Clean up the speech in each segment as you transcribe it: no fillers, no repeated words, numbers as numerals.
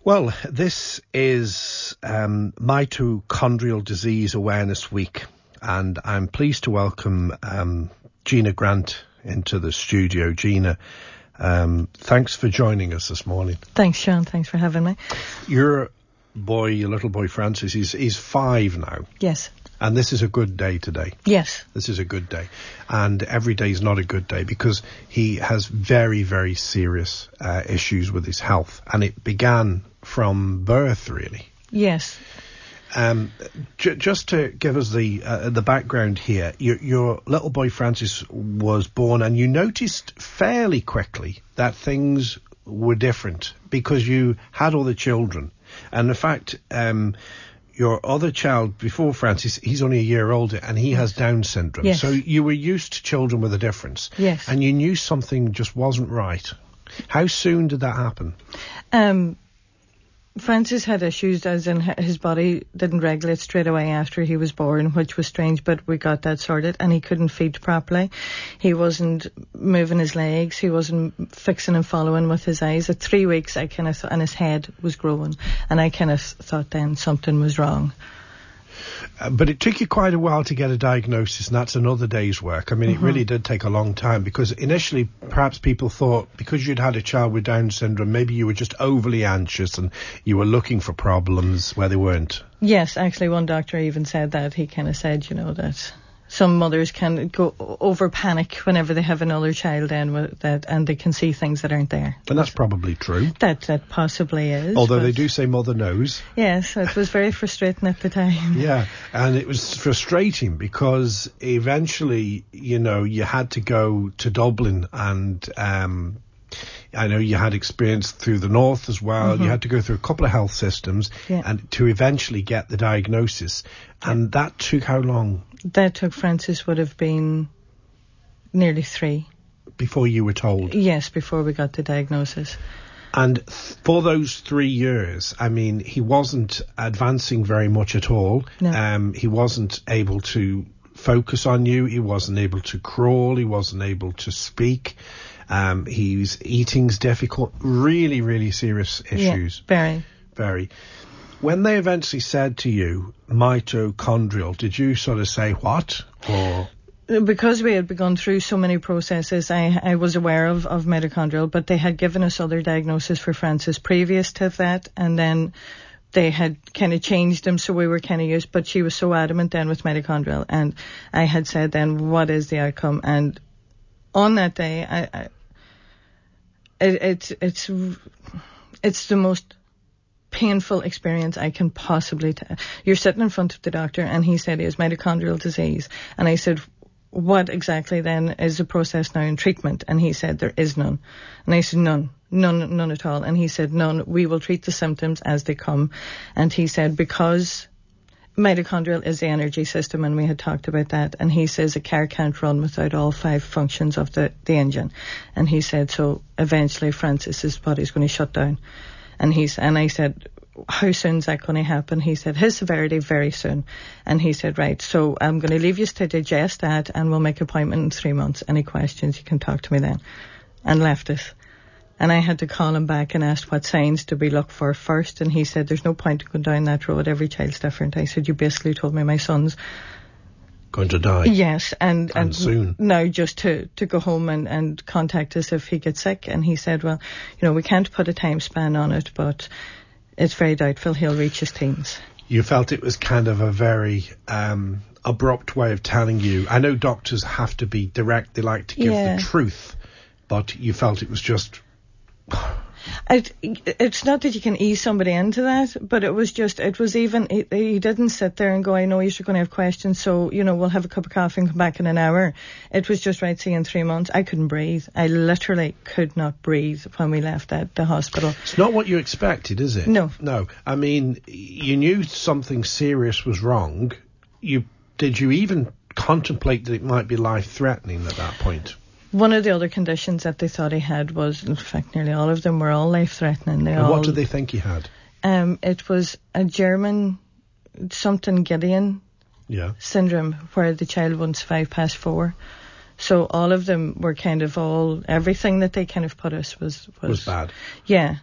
Well, this is Mitochondrial Disease Awareness Week, and I'm pleased to welcome Gina Grant into the studio. Gina, thanks for joining us this morning. Thanks, Shaun. Thanks for having me. Your little boy Francis, he's 5 now. Yes. And this is a good day today. Yes. This is a good day. And every day is not a good day because he has very, very serious issues with his health. And it began from birth, really. Yes. Just to give us the background here, your little boy Francis was born and you noticed fairly quickly that things were different because you had other children. And in fact, your other child before Francis, he's only a year older and he has Down syndrome. Yes. So you were used to children with a difference. Yes. And you knew something just wasn't right. How soon did that happen? Francis had issues as in his body didn't regulate straight away after he was born, which was strange, but we got that sorted, and he couldn't feed properly. He wasn't moving his legs. He wasn't fixing and following with his eyes. At 3 weeks, I kind of thought, and his head was growing, and I kind of thought then something was wrong. But it took you quite a while to get a diagnosis, and that's another day's work. I mean, it really did take a long time because initially perhaps people thought because you'd had a child with Down syndrome, maybe you were just overly anxious and you were looking for problems where they weren't. Yes, actually one doctor even said that. He kind of said, that some mothers can go over panic whenever they have another child in with that, and they can see things that aren't there. And that's probably true. That possibly is. Although they do say mother knows. Yes, it was very frustrating at the time. Yeah, and it was frustrating because eventually, you had to go to Dublin and I know you had experience through the north as well. You had to go through a couple of health systems and to eventually get the diagnosis. And that took how long? That took Francis would have been nearly 3. Before you were told? Yes, before we got the diagnosis. And for those 3 years, I mean, he wasn't advancing very much at all. No. He wasn't able to focus on you. He wasn't able to crawl. He wasn't able to speak. Eating's difficult. Really, really serious issues. Yeah, very. Very. When they eventually said to you, mitochondrial, did you sort of say what? Or because we had gone through so many processes, I was aware of mitochondrial, but they had given us other diagnoses for Francis previous to that, and then they had kind of changed them, so we were kind of used, but she was so adamant then with mitochondrial, and I had said then, what is the outcome? And on that day, it's the most painful experience I can possibly You're sitting in front of the doctor and he said he has mitochondrial disease, and I said, what exactly then is the process now in treatment? And he said there is none. And I said none at all. And he said none, we will treat the symptoms as they come. And he said because mitochondrial is the energy system, and we had talked about that, and he says a car can't run without all 5 functions of the engine. And he said so eventually Francis's body's going to shut down. And I said, how soon is that going to happen? He said, his severity very soon. And he said, right, so I'm going to leave you to digest that, and we'll make an appointment in 3 months. Any questions, you can talk to me then. And left it. And I had to call him back and ask what signs do we look for first. And he said, there's no point in going down that road. Every child's different. I said, you basically told me my son's going to die. Yes, and soon. Now just to go home and contact us if he gets sick. And he said, well, we can't put a time span on it, but it's very doubtful he'll reach his teens. You felt it was kind of a very abrupt way of telling you. I know doctors have to be direct. They like to give the truth, but you felt it was just It's not that you can ease somebody into that, but he didn't sit there and go, I know you're going to have questions, so, we'll have a cup of coffee and come back in an hour. It was just, right, see you in 3 months. I couldn't breathe. I literally could not breathe when we left the hospital. It's not what you expected, is it? No. No. I mean, you knew something serious was wrong. Did you even contemplate that it might be life-threatening at that point? One of the other conditions that they thought he had was, in fact, nearly all of them were all life-threatening. What did they think he had? It was a German something Gideon syndrome, where the child won't survive past 4. So all of them were kind of everything that they kind of put us was bad. Yeah.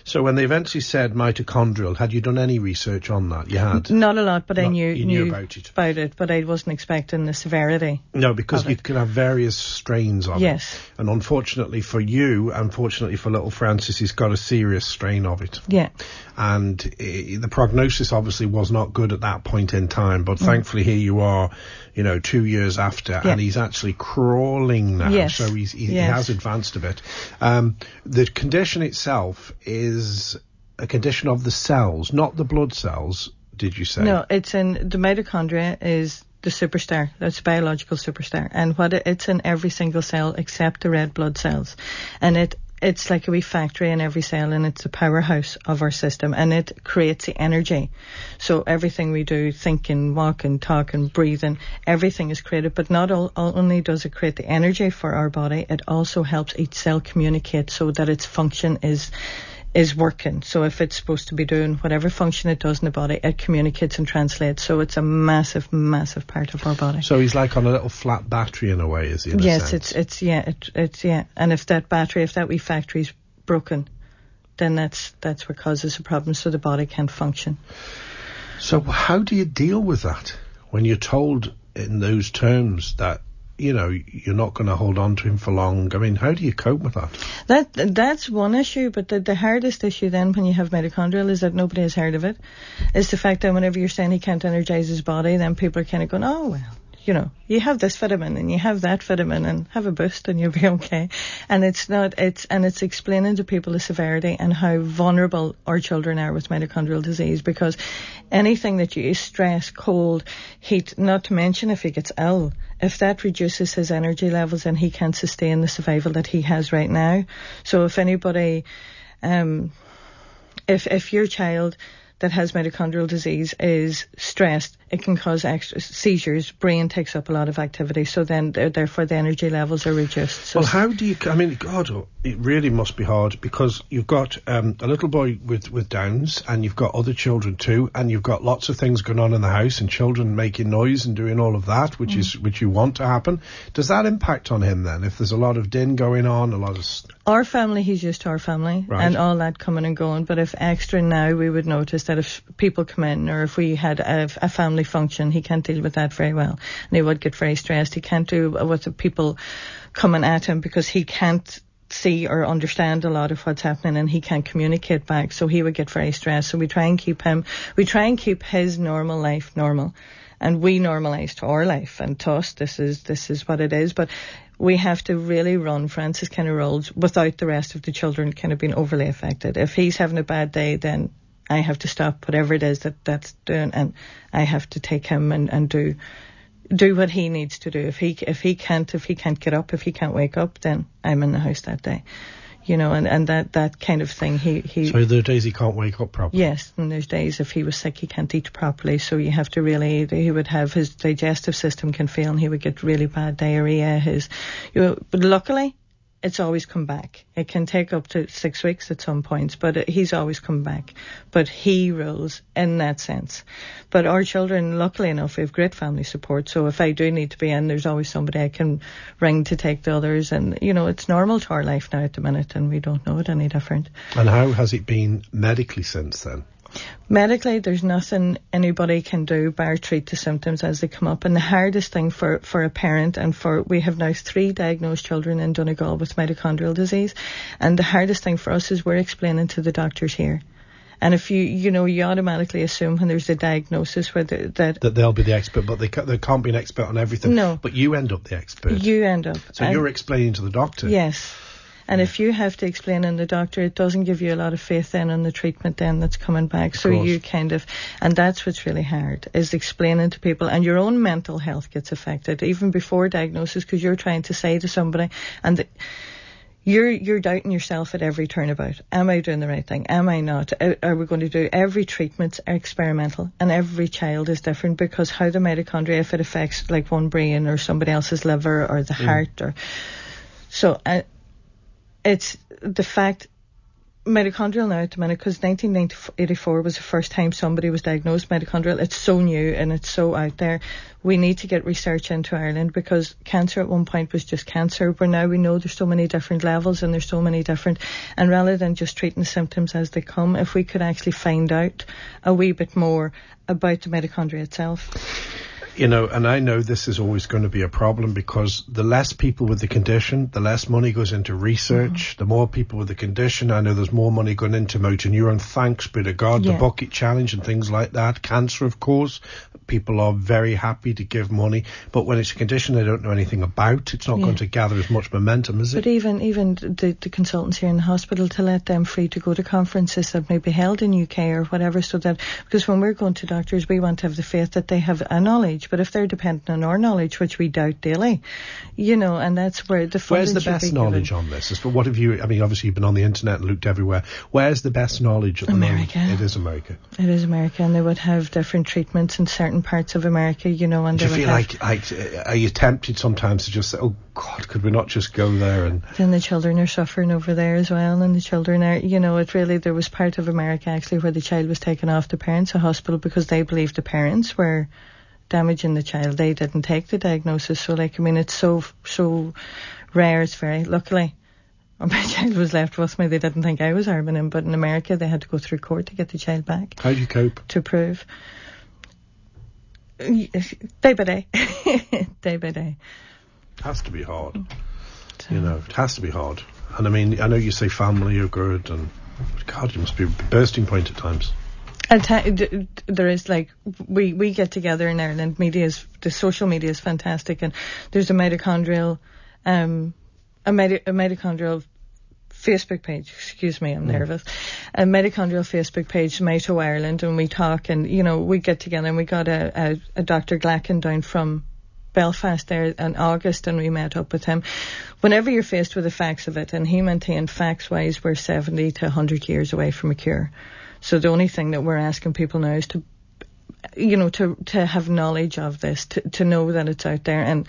So when they eventually said mitochondrial, had you done any research on that? You had? Not a lot, but I knew about it. But I wasn't expecting the severity. No, because you can have various strains of it. And unfortunately for you, unfortunately for little Francis, he's got a serious strain of it. Yeah. And the prognosis obviously was not good at that point in time, but thankfully here you are, 2 years after, and he's actually crawling now. Yes. So he has advanced a bit. The condition itself is a condition of the cells, not the blood cells, did you say? No, it's in the mitochondria is the superstar. That's a biological superstar. And it's in every single cell except the red blood cells. And it's like a wee factory in every cell, and it's the powerhouse of our system, and it creates the energy. So everything we do, thinking, walking, talking, breathing, everything is created. But not only does it create the energy for our body, it also helps each cell communicate so that its function is working. So if it's supposed to be doing whatever function it does in the body, it communicates and translates. So it's a massive, massive part of our body. So he's like on a little flat battery in a way, is he? Yes, it's And if that wee factory's broken, then that's what causes a problem. So the body can't function. So how do you deal with that when you're told in those terms that you're not going to hold on to him for long? I mean, how do you cope with that? That's one issue, but the hardest issue then when you have mitochondrial is that nobody has heard of it. It's the fact that whenever you're saying he can't energize his body, then people are kind of going, oh, well, you have this vitamin and you have that vitamin and have a boost and you'll be okay. And it's explaining to people the severity and how vulnerable our children are with mitochondrial disease, because anything that you use, stress, cold, heat, not to mention if he gets ill, if that reduces his energy levels, then he can't sustain the survival that he has right now. So if anybody, if your child that has mitochondrial disease is stressed, it can cause extra seizures. Brain takes up a lot of activity, so then therefore the energy levels are reduced. So well, how do you? I mean, God, it really must be hard, because you've got a little boy with Downs, and you've got other children too, and you've got lots of things going on in the house, and children making noise and doing all of that, which you want to happen. Does that impact on him then? If there's a lot of din going on, a lot of our family, he's used to our family, right, and all that coming and going. But if extra now, we would notice that if people come in, or if we had a family function, he can't deal with that very well, and he would get very stressed. He can't do with the people coming at him because he can't see or understand a lot of what's happening, and he can't communicate back, so he would get very stressed. So we try and keep his normal life normal, and we normalise to our life, and to us this is what it is. But we have to really run Francis kind of rolls without the rest of the children kind of being overly affected. If he's having a bad day, then I have to stop whatever it is that's doing, and I have to take him and do what he needs to do. If he can't get up, if he can't wake up, then I'm in the house that day. And that kind of thing. So there are days he can't wake up properly? Yes, and there's days if he was sick he can't eat properly, so you have to really, he would have his digestive system can fail, and he would get really bad diarrhea. But luckily, it's always come back. It can take up to 6 weeks at some points, but he's always come back. But he rules in that sense. But our children, luckily enough, we have great family support. So if I do need to be in, there's always somebody I can ring to take the others. And, it's normal to our life now at the minute, and we don't know it any different. And how has it been medically since then? Medically, there's nothing anybody can do bar treat the symptoms as they come up. And the hardest thing for a parent, and we have now 3 diagnosed children in Donegal with mitochondrial disease, and the hardest thing for us is we're explaining to the doctors here. And if you automatically assume when there's a diagnosis that they'll be the expert, but they can't be an expert on everything. No. But you end up the expert. You end up. So you're explaining to the doctor. Yes. And if you have to explain in the doctor, it doesn't give you a lot of faith then on the treatment then that's coming back. So you and that's what's really hard, is explaining to people, and your own mental health gets affected even before diagnosis, because you're trying to say to somebody, and you're doubting yourself at every turnabout. Am I doing the right thing? Am I not? Are we going to do every treatment's experimental, and every child is different, because how the mitochondria, if it affects like one brain or somebody else's liver or the heart, or so. It's the fact mitochondrial now at the minute, because 1984 was the first time somebody was diagnosed mitochondrial. It's so new and it's so out there. We need to get research into Ireland, because cancer at one point was just cancer, where now we know there's so many different levels and there's so many different, and rather than just treating the symptoms as they come, if we could actually find out a wee bit more about the mitochondria itself. You know, and I know this is always going to be a problem, because the less people with the condition, the less money goes into research. The more people with the condition, I know there's more money going into motor neuron, thanks be to God, the bucket challenge and things like that. Cancer, of course, people are very happy to give money. But when it's a condition they don't know anything about, it's not going to gather as much momentum, is it? But even the consultants here in the hospital, to let them free to go to conferences that may be held in UK or whatever, so that, because when we're going to doctors, we want to have the faith that they have a knowledge. But if they're dependent on our knowledge, which we doubt daily, you know, and that's where the funding. Where's the best knowledge on this? As for what have you? I mean, obviously you've been on the internet and looked everywhere. Where's the best knowledge at the moment? It is America. It is America, and they would have different treatments in certain parts of America, you know. And do you feel like are you tempted sometimes to just say, oh God, could we not just go there? And then the children are suffering over there as well, and the children are, you know, it really, there was part of America actually where the child was taken off the parents' hospital because they believed the parents were damaging the child. They didn't take the diagnosis. So, like, I mean, it's so rare. It's very, luckily, my child was left with me. They didn't think I was harming him, but in America they had to go through court to get the child back. How do you cope? To prove. Day by day. Day by day. It has to be hard. So. You know, it has to be hard. And I mean, I know you say family are good, and God, it must be a bursting point at times. There is, like, we get together in Ireland. The social media is fantastic, and there's a mitochondrial Facebook page. Excuse me, I'm nervous. A mitochondrial Facebook page, Mito Ireland, and we talk, and, you know, we get together, and we got a Dr. Glacken down from Belfast there in August, and we met up with him. Whenever you're faced with the facts of it, and he maintained facts-wise we're 70 to 100 years away from a cure. So the only thing that we're asking people now is to, you know, to have knowledge of this, to know that it's out there, and,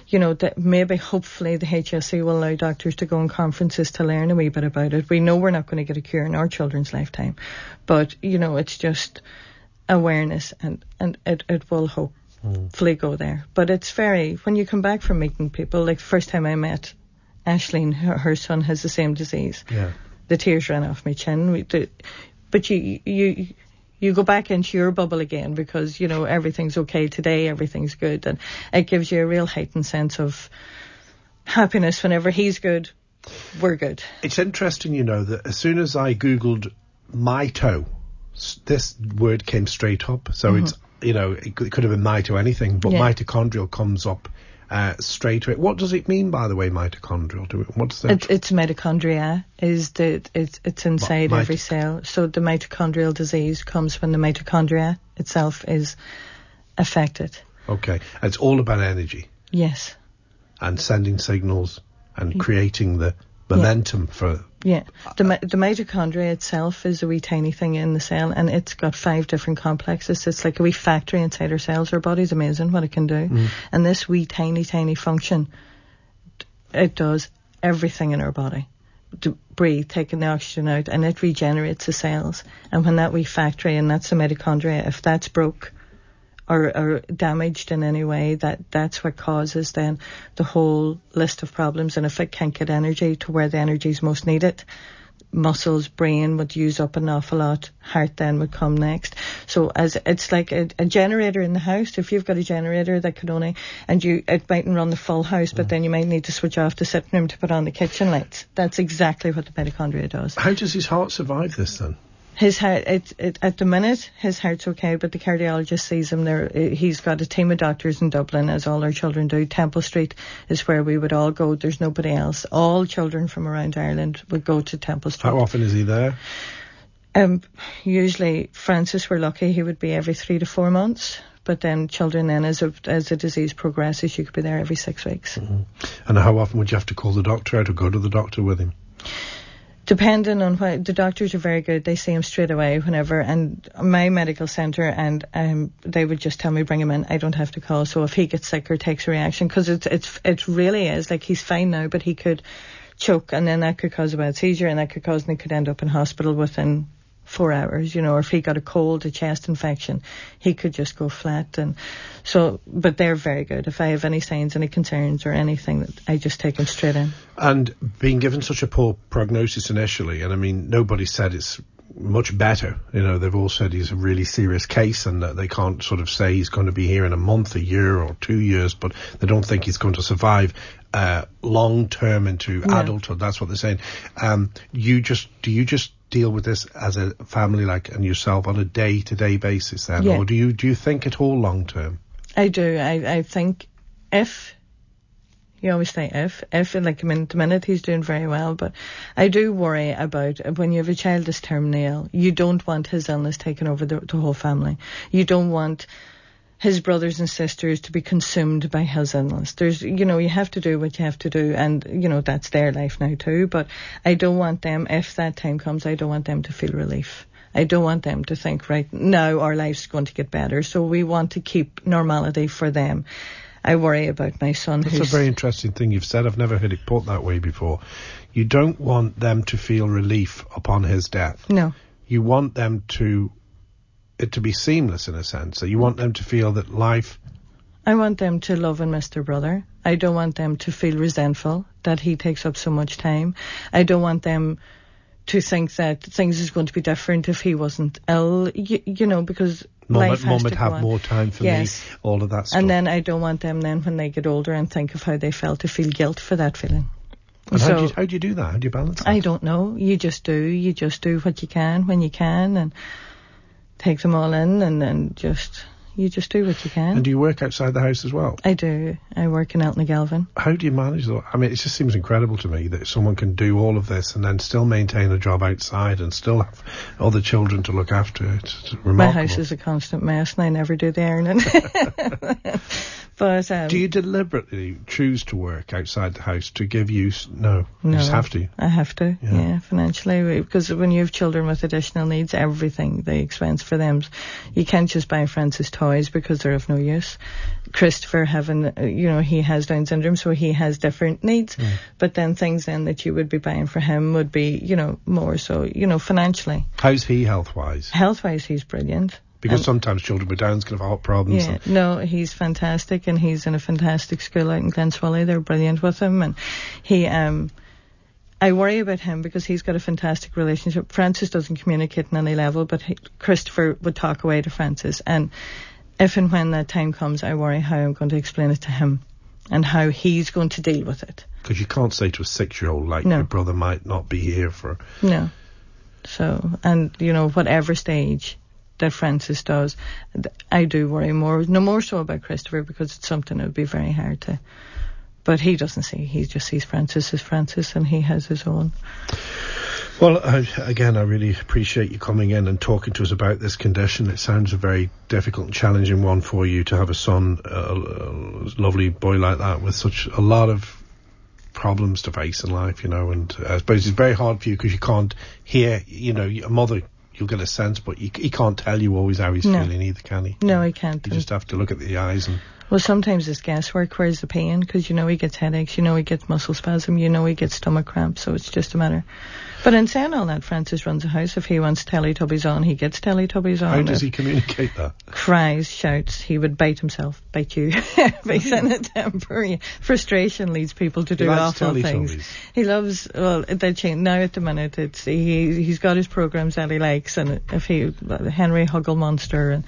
you know, that maybe hopefully the HSE will allow doctors to go on conferences to learn a wee bit about it. We know we're not going to get a cure in our children's lifetime, but, you know, it's just awareness, and it will hopefully go there. But it's very, when you come back from meeting people, like the first time I met Aisling, her son has the same disease. Yeah. The tears ran off my chin. But you go back into your bubble again, because, you know, everything's okay today, everything's good, and it gives you a real heightened sense of happiness. Whenever he's good, we're good. It's interesting, you know, that as soon as I Googled Mito, this word came straight up. So it's, you know, it could have been Mito anything, but mitochondrial comes up straight away. What does it mean, by the way, mitochondrial? What's that? It's mitochondria. It's inside every cell. So the mitochondrial disease comes when the mitochondria itself is affected. Okay. It's all about energy. Yes. And sending signals and creating the momentum for... Yeah. The mitochondria itself is a wee tiny thing in the cell, and it's got 5 different complexes. It's like a wee factory inside our cells. Our body's amazing what it can do. And this wee tiny function, it does everything in our body. To breathe, taking the oxygen out, and it regenerates the cells. And when that wee factory, and that's the mitochondria, if that's broke or damaged in any way, that's what causes then the whole list of problems. And if it can't get energy to where the energy is most needed, muscles, brain would use up an awful lot. Heart then would come next. So as it's like a generator in the house. If you've got a generator that could only, and it mightn't run the full house, but then you might need to switch off the sitting room to put on the kitchen lights. That's exactly what the mitochondria does. How does his heart survive this then? His heart, at the minute, his heart's okay, but the cardiologist sees him there. He's got a team of doctors in Dublin, as all our children do. Temple Street is where we would all go. There's nobody else. All children from around Ireland would go to Temple Street. How often is he there? Usually, Francis, we're lucky, he would be every 3 to 4 months. But then children then, as the disease progresses, you could be there every 6 weeks. And how often would you have to call the doctor out or go to the doctor with him? Depending on what, the doctors are very good. They see him straight away whenever, and my medical centre, and they would just tell me bring him in. I don't have to call. So if he gets sick or takes a reaction, because it really is like he's fine now, but he could choke, and then that could cause a bad seizure, and that could cause, and they could end up in hospital within 4 hours, you know, or if he got a cold, a chest infection, he could just go flat. And so, but they're very good. If I have any signs, any concerns or anything, I just take him straight in. And being given such a poor prognosis initially, and I mean, nobody said it's much better. You know, they've all said he's a really serious case and that they can't sort of say he's going to be here in a month, a year or 2 years, but they don't think he's going to survive long term into adulthood. That's what they're saying. Do you just deal with this as a family, like, and yourself on a day-to-day basis then? Yeah. Or do you think at all long term? I do. I think if, you always say if, like, I mean, at the minute he's doing very well, but I do worry about when you have a child that's terminally ill, you don't want his illness taking over the whole family. You don't want his brothers and sisters to be consumed by his illness. There's, you know, you have to do what you have to do, and, you know, that's their life now too, but I don't want them, if that time comes, I don't want them to feel relief. I don't want them to think, right, now our life's going to get better, so we want to keep normality for them. I worry about my son. That's a very interesting thing you've said. I've never heard it put that way before. You don't want them to feel relief upon his death. No. You want them it to be seamless, in a sense. So you want them to feel that life... I want them to love and miss their brother. I don't want them to feel resentful that he takes up so much time. I don't want them to think that things is going to be different if he wasn't ill, you know, because life has Mum to would go have on. more time for me, all of that stuff. And then I don't want them then, when they get older and think of how they felt, to feel guilt for that feeling. And so, how do you do that? How do you balance that? I don't know. You just do. You just do what you can when you can, and take them all in, and then you just do what you can. And do you work outside the house as well? I do. I work in Elton Galvin. How do you manage that? I mean, it just seems incredible to me that someone can do all of this and then still maintain a job outside and still have other children to look after. It's remarkable. My house is a constant mess, and I never do the ironing. But do you deliberately choose to work outside the house to give you... No, you just have to. I have to, yeah, financially. Because when you have children with additional needs, everything, the expense for them, you can't just buy Francis toys because they're of no use. Christopher he has Down syndrome, so he has different needs. But then things then that you would be buying for him would be, more so, financially. How's he health-wise? Health-wise, he's brilliant. Because sometimes children with Downs can have heart problems. Yeah, no, he's fantastic, and he's in a fantastic school out in Glenswally. They're brilliant with him, and he, I worry about him because he's got a fantastic relationship. Francis doesn't communicate on any level, but Christopher would talk away to Francis, and if and when that time comes, I worry how I'm going to explain it to him and how he's going to deal with it. Because you can't say to a 6-year-old, like, your brother might not be here for... No. So, and, whatever stage that Francis does, I do worry more so about Christopher, because it's something that would be very hard to... But he doesn't see. He just sees Francis as Francis, and he has his own. Well, again, I really appreciate you coming in and talking to us about this condition. It sounds a very difficult and challenging one for you to have a son, a lovely boy like that, with such a lot of problems to face in life, and I suppose it's very hard for you because you can't hear, a mother... You'll get a sense, but he can't tell you always how he's feeling either, can he? No, he can't. You just have to look at the eyes and... Well, sometimes it's guesswork. Where's the pain? Because he gets headaches, he gets muscle spasm, he gets stomach cramps, so it's just a matter. But in saying all that, Francis runs a house. If he wants Teletubbies on, he gets Teletubbies on. How does he communicate that? Cries, shouts. He would bite himself, bite you. If he's in a temper. Frustration leads people to do awful things. He loves, now at the minute, he's got his programs that he likes, and if Henry Huggle Monster,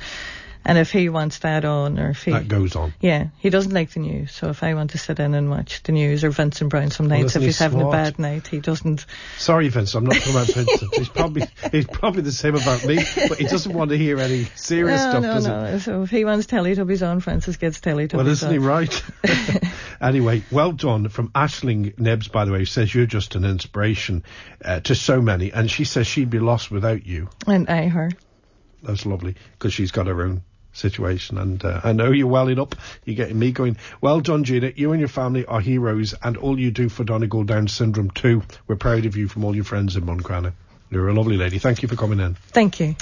and if he wants that on, or if he... That goes on. Yeah, he doesn't like the news, so if I want to sit in and watch the news, or Vincent Brown some nights, if he's having a bad night, he doesn't... Sorry, Vincent, I'm not talking about Vincent. He's probably the same about me, but he doesn't want to hear any serious stuff, does he? No, so if he wants Teletubbies on, Francis gets Teletubbies on. Well, isn't he right? Anyway, well done. From Aisling Nibbs, by the way, who says you're just an inspiration to so many, and she says she'd be lost without you. And her. That's lovely, because she's got her own situation, and I know you're welling up. You're getting me going. Well done, Gina. You and your family are heroes, and all you do for Donegal Down syndrome too. We're proud of you from all your friends in Moncrana. You're a lovely lady. Thank you for coming in. Thank you.